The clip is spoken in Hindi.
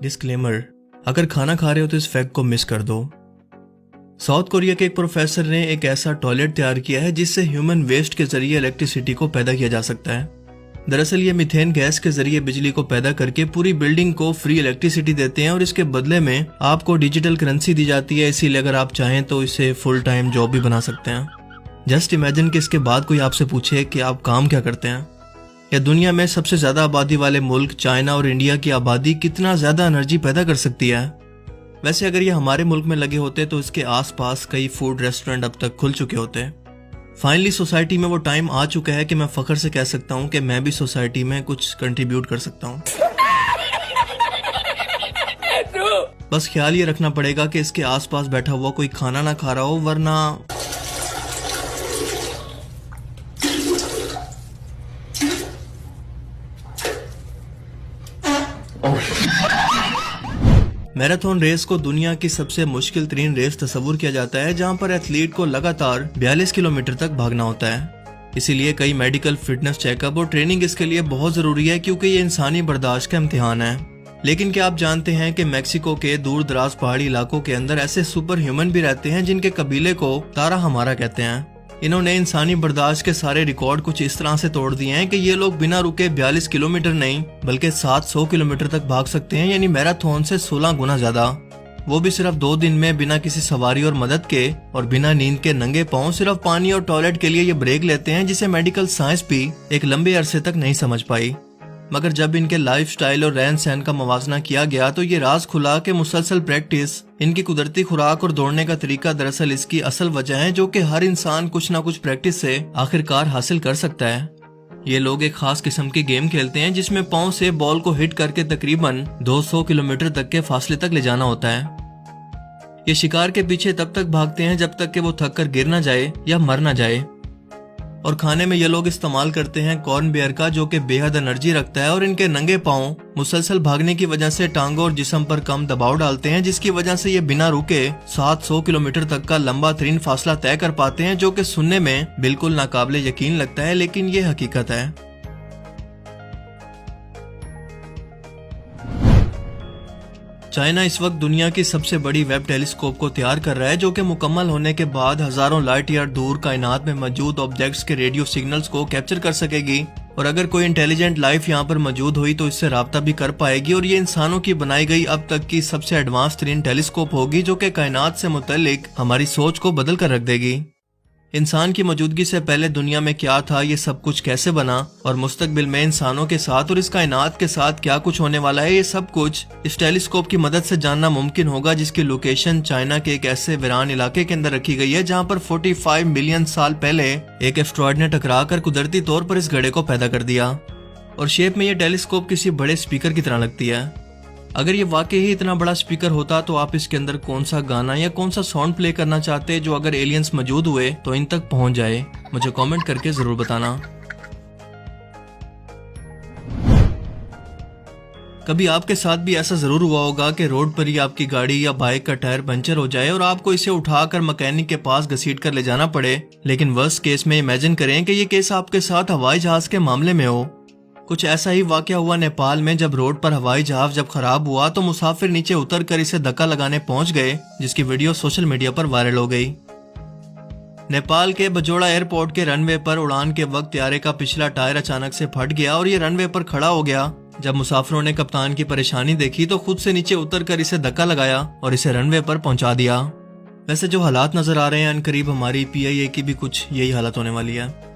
डिस्क्लेमर, अगर खाना खा रहे हो तो इस फैक्ट को मिस कर दो। साउथ कोरिया के एक प्रोफेसर ने एक ऐसा टॉयलेट तैयार किया है जिससे ह्यूमन वेस्ट के जरिए इलेक्ट्रिसिटी को पैदा किया जा सकता है। दरअसल ये मीथेन गैस के जरिए बिजली को पैदा करके पूरी बिल्डिंग को फ्री इलेक्ट्रिसिटी देते हैं और इसके बदले में आपको डिजिटल करेंसी दी जाती है। इसीलिए अगर आप चाहें तो इसे फुल टाइम जॉब भी बना सकते हैं। जस्ट इमेजिन कि इसके बाद कोई आपसे पूछे कि आप काम क्या करते हैं। या दुनिया में सबसे ज्यादा आबादी वाले मुल्क चाइना और इंडिया की आबादी कितना ज्यादा एनर्जी पैदा कर सकती है। वैसे अगर ये हमारे मुल्क में लगे होते तो इसके आसपास कई फूड रेस्टोरेंट अब तक खुल चुके होते। फाइनली सोसाइटी में वो टाइम आ चुका है कि मैं फख्र से कह सकता हूँ कि मैं भी सोसाइटी में कुछ कंट्रीब्यूट कर सकता हूँ। बस ख्याल ये रखना पड़ेगा कि इसके आसपास बैठा हुआ कोई खाना ना खा रहा हो, वरना मैराथन रेस को दुनिया की सबसे मुश्किल तरीन रेस तस्वुर किया जाता है, जहां पर एथलीट को लगातार 42 किलोमीटर तक भागना होता है। इसीलिए कई मेडिकल फिटनेस चेकअप और ट्रेनिंग इसके लिए बहुत जरूरी है, क्योंकि ये इंसानी बर्दाश्त का इम्तिहान है। लेकिन क्या आप जानते हैं कि मेक्सिको के दूर दराज पहाड़ी इलाकों के अंदर ऐसे सुपर ह्यूमन भी रहते हैं जिनके कबीले को तारा हमारा कहते हैं। इन्होंने इंसानी बर्दाश्त के सारे रिकॉर्ड कुछ इस तरह से तोड़ दिए हैं कि ये लोग बिना रुके 42 किलोमीटर नहीं बल्कि 700 किलोमीटर तक भाग सकते हैं, यानी मैराथन से 16 गुना ज्यादा। वो भी सिर्फ 2 दिन में, बिना किसी सवारी और मदद के और बिना नींद के नंगे पांव सिर्फ पानी और टॉयलेट के लिए ये ब्रेक लेते हैं, जिसे मेडिकल साइंस भी एक लंबे अरसे तक नहीं समझ पाई। मगर जब इनके लाइफस्टाइल और रहन सहन का मवाजना किया गया तो ये राज खुला कि मुसलसल प्रैक्टिस, इनकी कुदरती खुराक और दौड़ने का तरीका दरअसल इसकी असल वजह है, जो कि हर इंसान कुछ ना कुछ प्रैक्टिस से आखिरकार हासिल कर सकता है। ये लोग एक खास किस्म की गेम खेलते हैं जिसमें पांव से बॉल को हिट करके तकरीबन 200 किलोमीटर तक के फासले तक ले जाना होता है। ये शिकार के पीछे तब तक भागते हैं जब तक कि वो थक कर गिर ना जाए या मर ना जाए। और खाने में ये लोग इस्तेमाल करते हैं कॉर्न बेयर का, जो कि बेहद एनर्जी रखता है, और इनके नंगे पांव मुसलसल भागने की वजह से टांगों और जिस्म पर कम दबाव डालते हैं, जिसकी वजह से ये बिना रुके 700 किलोमीटर तक का लंबा तरीन फासला तय कर पाते हैं, जो कि सुनने में बिल्कुल नाकाबिले यकीन लगता है, लेकिन ये हकीकत है। चाइना इस वक्त दुनिया की सबसे बड़ी वेब टेलीस्कोप को तैयार कर रहा है, जो कि मुकम्मल होने के बाद हजारों लाइट ईयर दूर कायनात में मौजूद ऑब्जेक्ट्स के रेडियो सिग्नल्स को कैप्चर कर सकेगी। और अगर कोई इंटेलिजेंट लाइफ यहाँ पर मौजूद हुई तो इससे राब्ता भी कर पाएगी। और ये इंसानों की बनाई गई अब तक की सबसे एडवांस तरीन टेलीस्कोप होगी, जो कि कायनात से मुतल्लिक हमारी सोच को बदल कर रख देगी। इंसान की मौजूदगी से पहले दुनिया में क्या था, ये सब कुछ कैसे बना, और मुस्तकबिल में इंसानों के साथ और इस कायनात के साथ क्या कुछ होने वाला है, ये सब कुछ इस टेलीस्कोप की मदद से जानना मुमकिन होगा, जिसकी लोकेशन चाइना के एक ऐसे वीरान इलाके के अंदर रखी गई है जहां पर 45 मिलियन साल पहले एक एस्ट्रॉयड ने टकरा कर कुदरती तौर पर इस घड़े को पैदा कर दिया। और शेप में ये टेलीस्कोप किसी बड़े स्पीकर की तरह लगती है। अगर ये वाकई ही इतना बड़ा स्पीकर होता तो आप इसके अंदर कौन सा गाना या कौन सा साउंड प्ले करना चाहते, जो अगर एलियंस मौजूद हुए तो इन तक पहुंच जाए? मुझे कमेंट करके जरूर बताना। कभी आपके साथ भी ऐसा जरूर हुआ होगा कि रोड पर ही आपकी गाड़ी या बाइक का टायर पंचर हो जाए और आपको इसे उठाकर मैकेनिक के पास घसीट कर ले जाना पड़े। लेकिन वर्स्ट केस में इमेजिन करें कि ये केस आपके साथ हवाई जहाज के मामले में हो। कुछ ऐसा ही वाकया हुआ नेपाल में, जब रोड पर हवाई जहाज जब खराब हुआ तो मुसाफिर नीचे उतर कर इसे धक्का लगाने पहुंच गए, जिसकी वीडियो सोशल मीडिया पर वायरल हो गई। नेपाल के बजोड़ा एयरपोर्ट के रनवे पर उड़ान के वक्त त्यारे का पिछला टायर अचानक से फट गया और ये रनवे पर खड़ा हो गया। जब मुसाफिरों ने कप्तान की परेशानी देखी तो खुद से नीचे उतर कर इसे धक्का लगाया और इसे रनवे पर पहुंचा दिया। वैसे जो हालात नजर आ रहे हैं, अनकरीब हमारी PIA की भी कुछ यही हालत होने वाली है।